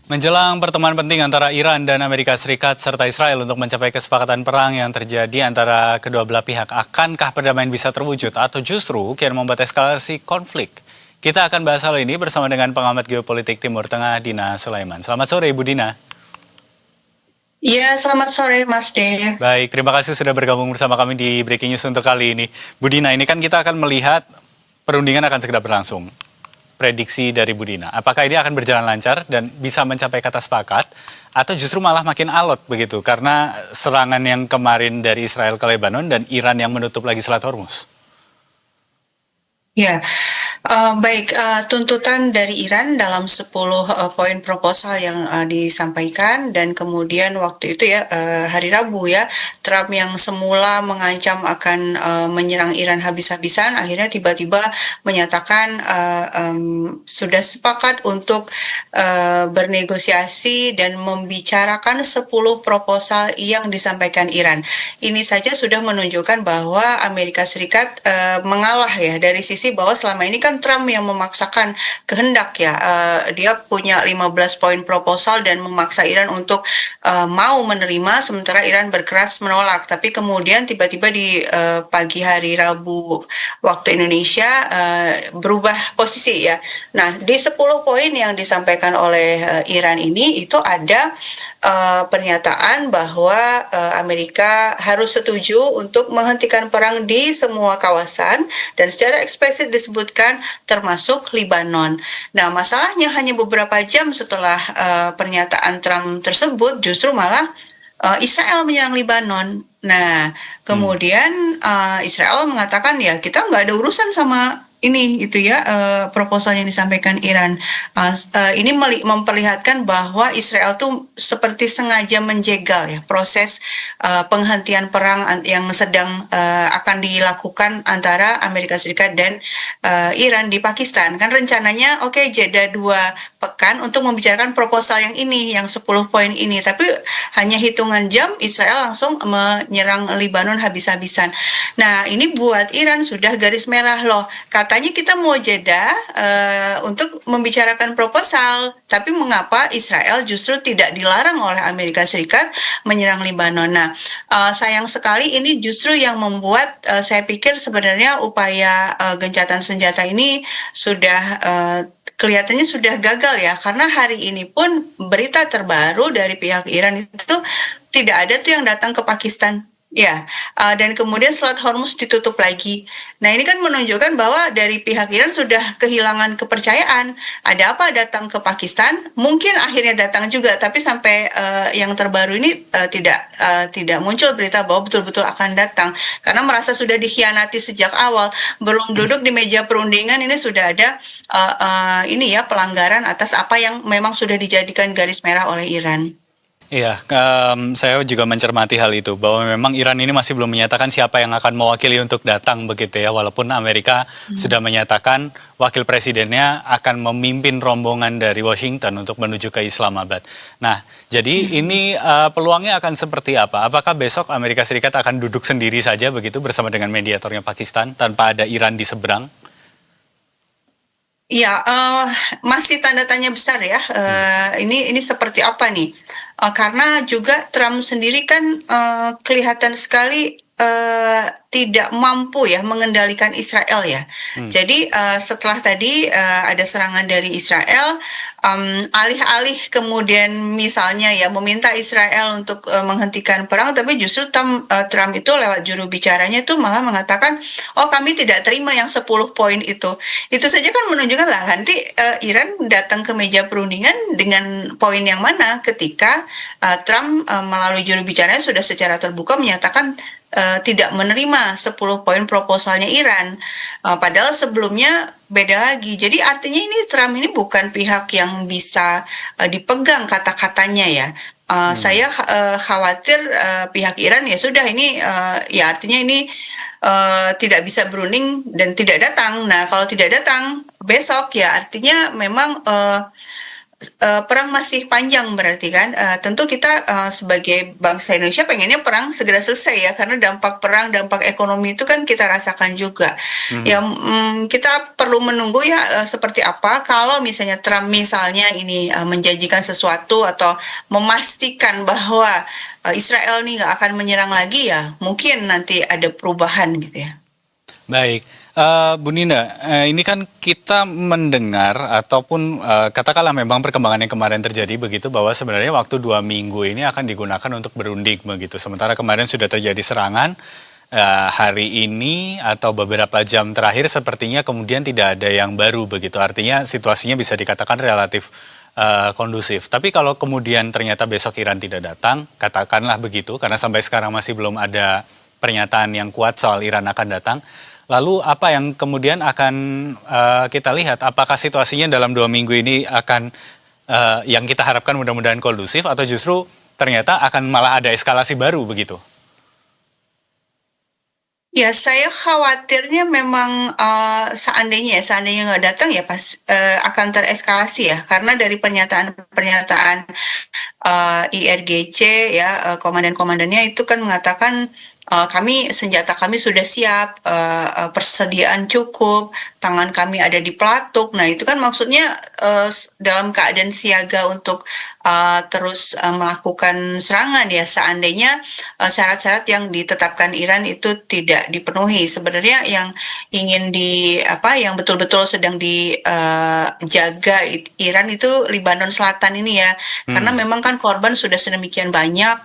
Menjelang pertemuan penting antara Iran dan Amerika Serikat serta Israel untuk mencapai kesepakatan perang yang terjadi antara kedua belah pihak, akankah perdamaian bisa terwujud atau justru kian membuat eskalasi konflik? Kita akan bahas hal ini bersama dengan pengamat geopolitik Timur Tengah Dina Sulaiman. Selamat sore Ibu Dina. Iya, selamat sore Mas Dev. Baik, terima kasih sudah bergabung bersama kami di Breaking News untuk kali ini. Bu Dina, ini kan kita akan melihat perundingan akan segera berlangsung. Prediksi dari Bu Dina, apakah ini akan berjalan lancar dan bisa mencapai kata sepakat atau justru malah makin alot begitu karena serangan yang kemarin dari Israel ke Lebanon dan Iran yang menutup lagi Selat Hormuz? Ya, baik, tuntutan dari Iran dalam 10 poin proposal yang disampaikan, dan kemudian waktu itu ya, hari Rabu ya, Trump yang semula mengancam akan menyerang Iran habis-habisan, akhirnya tiba-tiba menyatakan sudah sepakat untuk bernegosiasi dan membicarakan 10 proposal yang disampaikan Iran. Ini saja sudah menunjukkan bahwa Amerika Serikat mengalah ya, dari sisi bahwa selama ini kan Trump yang memaksakan kehendak ya, dia punya 15 poin proposal dan memaksa Iran untuk mau menerima, sementara Iran berkeras menolak. Tapi kemudian tiba-tiba di pagi hari Rabu waktu Indonesia berubah posisi ya. Nah, di 10 poin yang disampaikan oleh Iran ini itu ada pernyataan bahwa Amerika harus setuju untuk menghentikan perang di semua kawasan, dan secara eksplisit disebutkan termasuk Lebanon. Nah, masalahnya hanya beberapa jam setelah pernyataan Trump tersebut, justru malah Israel menyerang Lebanon. Nah, kemudian Israel mengatakan ya kita nggak ada urusan sama ini itu ya, proposal yang disampaikan Iran. Ini memperlihatkan bahwa Israel tuh seperti sengaja menjegal ya proses penghentian perang yang sedang akan dilakukan antara Amerika Serikat dan Iran di Pakistan. Kan rencananya oke, jeda 2 pekan untuk membicarakan proposal yang ini, yang 10 poin ini, tapi hanya hitungan jam Israel langsung menyerang Lebanon habis-habisan. Nah, ini buat Iran sudah garis merah loh. Katanya kita mau jeda untuk membicarakan proposal, tapi mengapa Israel justru tidak dilarang oleh Amerika Serikat menyerang Lebanon? Nah, sayang sekali ini justru yang membuat saya pikir sebenarnya upaya gencatan senjata ini sudah kelihatannya sudah gagal ya, karena hari ini pun berita terbaru dari pihak Iran itu tidak ada tuh yang datang ke Pakistan. Ya, dan kemudian Selat Hormuz ditutup lagi. Nah, ini kan menunjukkan bahwa dari pihak Iran sudah kehilangan kepercayaan. Ada apa datang ke Pakistan? Mungkin akhirnya datang juga, tapi sampai yang terbaru ini tidak muncul berita bahwa betul-betul akan datang, karena merasa sudah dikhianati sejak awal. Belum duduk di meja perundingan ini sudah ada ini ya, pelanggaran atas apa yang memang sudah dijadikan garis merah oleh Iran. Iya, saya juga mencermati hal itu, bahwa memang Iran ini masih belum menyatakan siapa yang akan mewakili untuk datang begitu ya, walaupun Amerika sudah menyatakan wakil presidennya akan memimpin rombongan dari Washington untuk menuju ke Islamabad. Nah, jadi ini peluangnya akan seperti apa? Apakah besok Amerika Serikat akan duduk sendiri saja begitu bersama dengan mediatornya Pakistan tanpa ada Iran di seberang? Ya, masih tanda tanya besar ya. Ini seperti apa nih? Karena juga Trump sendiri kan kelihatan sekali tidak mampu ya mengendalikan Israel ya. Jadi setelah tadi ada serangan dari Israel, alih-alih kemudian misalnya ya meminta Israel untuk menghentikan perang, tapi justru Trump itu lewat juru bicaranya itu malah mengatakan, oh kami tidak terima yang 10 poin itu. Itu saja kan menunjukkan lah nanti Iran datang ke meja perundingan dengan poin yang mana ketika Trump melalui juru bicaranya sudah secara terbuka menyatakan tidak menerima 10 poin proposalnya Iran. Padahal sebelumnya beda lagi. Jadi artinya ini Trump ini bukan pihak yang bisa dipegang kata-katanya ya. Saya khawatir pihak Iran ya sudah ini ya artinya ini tidak bisa berunding dan tidak datang. Nah, kalau tidak datang besok ya artinya memang perang masih panjang berarti kan, tentu kita, sebagai bangsa Indonesia pengennya perang segera selesai ya, karena dampak perang, dampak ekonomi itu kan kita rasakan juga. Ya, Mhm. kita perlu menunggu ya, seperti apa kalau misalnya Trump misalnya ini, menjanjikan sesuatu atau memastikan bahwa, Israel nih nggak akan menyerang lagi ya, mungkin nanti ada perubahan gitu ya. Baik, Bu Nina, ini kan kita mendengar ataupun katakanlah memang perkembangan yang kemarin terjadi begitu bahwa sebenarnya waktu 2 minggu ini akan digunakan untuk berunding begitu. Sementara kemarin sudah terjadi serangan, hari ini atau beberapa jam terakhir sepertinya kemudian tidak ada yang baru begitu. Artinya situasinya bisa dikatakan relatif kondusif. Tapi kalau kemudian ternyata besok Iran tidak datang, katakanlah begitu, karena sampai sekarang masih belum ada pernyataan yang kuat soal Iran akan datang. Lalu apa yang kemudian akan kita lihat? Apakah situasinya dalam 2 minggu ini akan yang kita harapkan mudah-mudahan kondusif atau justru ternyata akan malah ada eskalasi baru begitu? Ya, saya khawatirnya memang, seandainya nggak datang ya akan tereskalasi ya, karena dari pernyataan-pernyataan, IRGC ya, komandan-komandannya itu kan mengatakan, senjata kami sudah siap, persediaan cukup, tangan kami ada di pelatuk. Nah, itu kan maksudnya, dalam keadaan siaga untuk, terus, melakukan serangan ya, seandainya, syarat-syarat yang ditetapkan Iran itu tidak dipenuhi. Sebenarnya yang ingin yang betul-betul sedang dijaga Iran itu Lebanon Selatan ini ya, karena Hmm. memang kan korban sudah sedemikian banyak,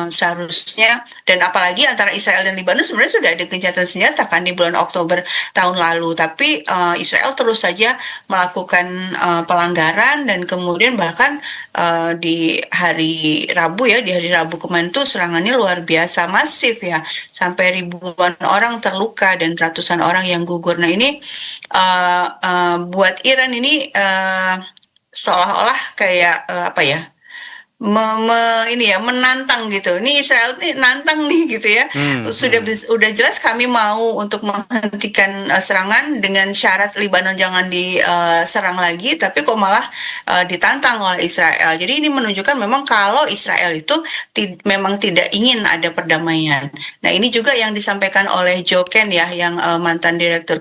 seharusnya, dan apalagi antara Israel dan Lebanon sebenarnya sudah ada gencatan senjata kan di bulan Oktober tahun lalu, tapi Israel terus saja melakukan pelanggaran, dan kemudian bahkan di hari Rabu kemarin tuh serangannya luar biasa masif ya, sampai ribuan orang terluka dan ratusan orang yang gugur. Nah, ini buat Iran ini seolah-olah kayak apa ya, ini ya, menantang gitu. Ini Israel nih nantang nih gitu ya. Hmm. Hmm. Udah jelas kami mau untuk menghentikan serangan dengan syarat Lebanon jangan diserang lagi, tapi kok malah ditantang oleh Israel. Jadi ini menunjukkan memang kalau Israel itu memang tidak ingin ada perdamaian. Nah, ini juga yang disampaikan oleh Joe Ken ya, yang mantan direktur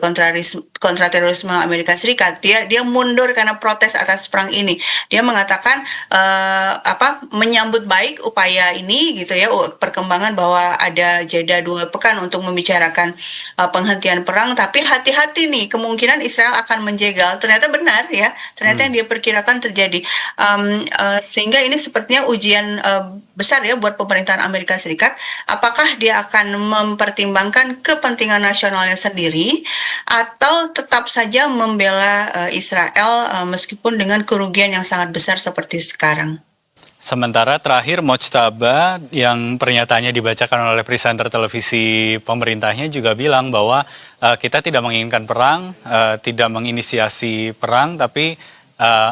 kontraterorisme Amerika Serikat. Dia mundur karena protes atas perang ini. Dia mengatakan menyambut baik upaya ini gitu ya, perkembangan bahwa ada jeda 2 pekan untuk membicarakan penghentian perang, tapi hati-hati nih, kemungkinan Israel akan menjegal. Ternyata benar ya, ternyata yang Hmm. dia perkirakan terjadi. Sehingga ini sepertinya ujian besar ya buat pemerintahan Amerika Serikat, apakah dia akan mempertimbangkan kepentingan nasionalnya sendiri atau tetap saja membela Israel meskipun dengan kerugian yang sangat besar seperti sekarang. Sementara terakhir Mojtaba yang pernyataannya dibacakan oleh presenter televisi pemerintahnya juga bilang bahwa kita tidak menginginkan perang, tidak menginisiasi perang, tapi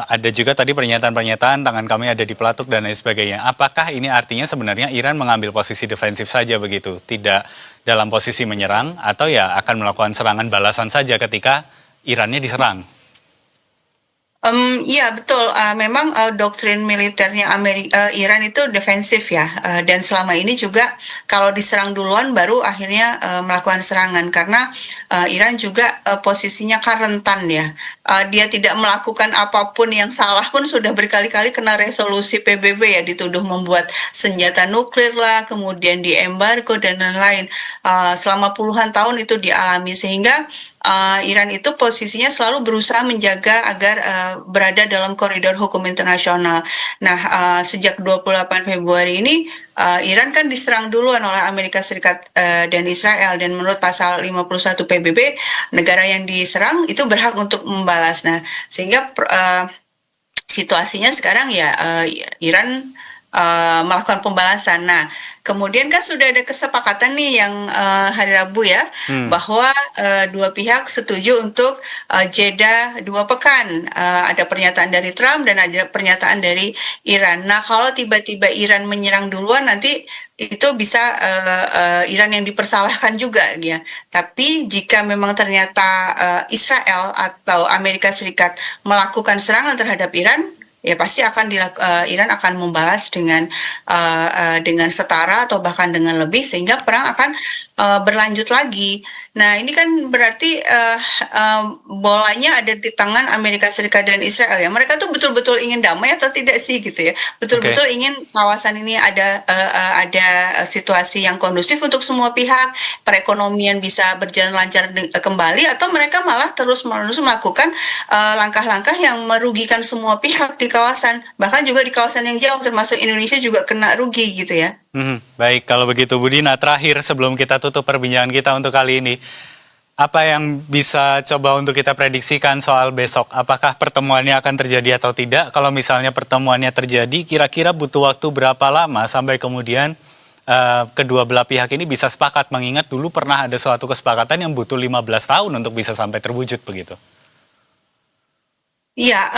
ada juga tadi pernyataan-pernyataan tangan kami ada di pelatuk dan lain sebagainya. Apakah ini artinya sebenarnya Iran mengambil posisi defensif saja begitu, tidak dalam posisi menyerang, atau ya akan melakukan serangan balasan saja ketika Irannya diserang? Iya betul, memang, doktrin militernya Iran itu defensif ya, dan selama ini juga kalau diserang duluan baru akhirnya, melakukan serangan karena, Iran juga, posisinya kan rentan ya, dia tidak melakukan apapun yang salah pun sudah berkali-kali kena resolusi PBB ya, dituduh membuat senjata nuklir lah, kemudian diembargo dan lain-lain, selama puluhan tahun itu dialami, sehingga Iran itu posisinya selalu berusaha menjaga agar berada dalam koridor hukum internasional. Nah, sejak 28 Februari ini Iran kan diserang duluan oleh Amerika Serikat dan Israel, dan menurut pasal 51 PBB negara yang diserang itu berhak untuk membalas. Nah, sehingga situasinya sekarang ya Iran melakukan pembalasan. Nah, kemudian kan sudah ada kesepakatan nih yang hari Rabu ya, Hmm. bahwa dua pihak setuju untuk jeda 2 pekan. Ada pernyataan dari Trump dan ada pernyataan dari Iran. Nah, kalau tiba-tiba Iran menyerang duluan, nanti itu bisa Iran yang dipersalahkan juga ya. Tapi jika memang ternyata Israel atau Amerika Serikat melakukan serangan terhadap Iran, ya pasti Iran akan membalas dengan setara atau bahkan dengan lebih sehingga perang akan berlanjut lagi. Nah, ini kan berarti bolanya ada di tangan Amerika Serikat dan Israel ya. Mereka tuh betul-betul ingin damai atau tidak sih gitu ya? Oke. Betul-betul ingin kawasan ini ada situasi yang kondusif untuk semua pihak, perekonomian bisa berjalan lancar kembali, atau mereka malah terus-menerus melakukan langkah-langkah yang merugikan semua pihak di kawasan, bahkan juga di kawasan yang jauh termasuk Indonesia juga kena rugi gitu ya. Baik, kalau begitu Bu Dina, terakhir sebelum kita tutup perbincangan kita untuk kali ini, apa yang bisa coba untuk kita prediksikan soal besok? Apakah pertemuannya akan terjadi atau tidak? Kalau misalnya pertemuannya terjadi, kira-kira butuh waktu berapa lama sampai kemudian kedua belah pihak ini bisa sepakat? Mengingat dulu pernah ada suatu kesepakatan yang butuh 15 tahun untuk bisa sampai terwujud begitu. Iya,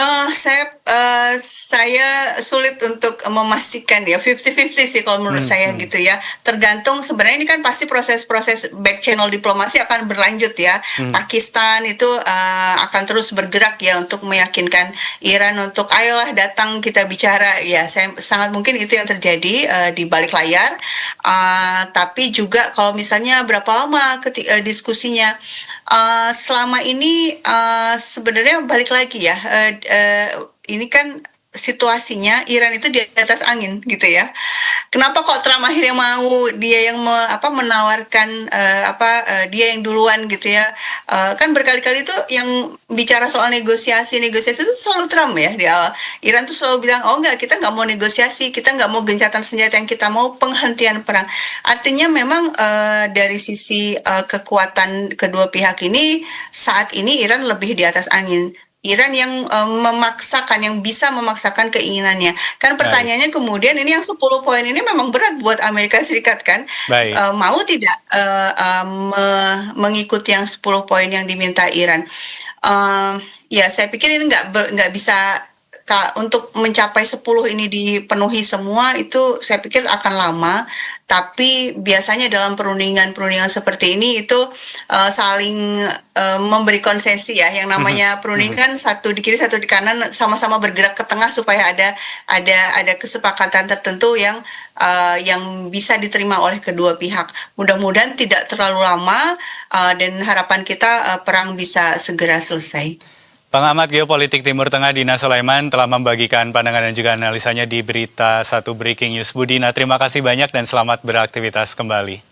saya sulit untuk memastikan ya, 50-50 sih kalau menurut Hmm, saya hmm. gitu ya. Tergantung sebenarnya ini kan pasti proses-proses back channel diplomasi akan berlanjut ya. Hmm. Pakistan itu akan terus bergerak ya untuk meyakinkan Iran untuk ayolah datang kita bicara. Ya, saya sangat mungkin itu yang terjadi di balik layar. Tapi juga kalau misalnya berapa lama diskusinya. Selama ini sebenarnya balik lagi ya, ini kan situasinya Iran itu di atas angin gitu ya. Kenapa kok Trump akhirnya mau dia yang menawarkan dia yang duluan gitu ya. Kan berkali-kali itu yang bicara soal negosiasi itu selalu Trump ya di awal. Iran tuh selalu bilang, oh enggak, kita nggak mau negosiasi, kita nggak mau gencatan senjata, yang kita mau penghentian perang. Artinya memang dari sisi kekuatan kedua pihak ini, saat ini Iran lebih di atas angin. Iran yang yang bisa memaksakan keinginannya. Kan Baik, pertanyaannya kemudian, ini yang 10 poin ini memang berat buat Amerika Serikat kan? baik. Mau tidak mengikuti yang 10 poin yang diminta Iran? Ya, saya pikir ini nggak bisa, untuk mencapai 10 ini dipenuhi semua itu saya pikir akan lama, tapi biasanya dalam perundingan-perundingan seperti ini itu saling memberi konsesi ya, yang Mhm, namanya mhm. perundingan satu di kiri satu di kanan sama-sama bergerak ke tengah supaya ada kesepakatan tertentu yang bisa diterima oleh kedua pihak. Mudah-mudahan tidak terlalu lama dan harapan kita perang bisa segera selesai. Pengamat geopolitik Timur Tengah Dina Sulaiman telah membagikan pandangan dan juga analisanya di Berita Satu Breaking News. Bu Dina, terima kasih banyak dan selamat beraktivitas kembali.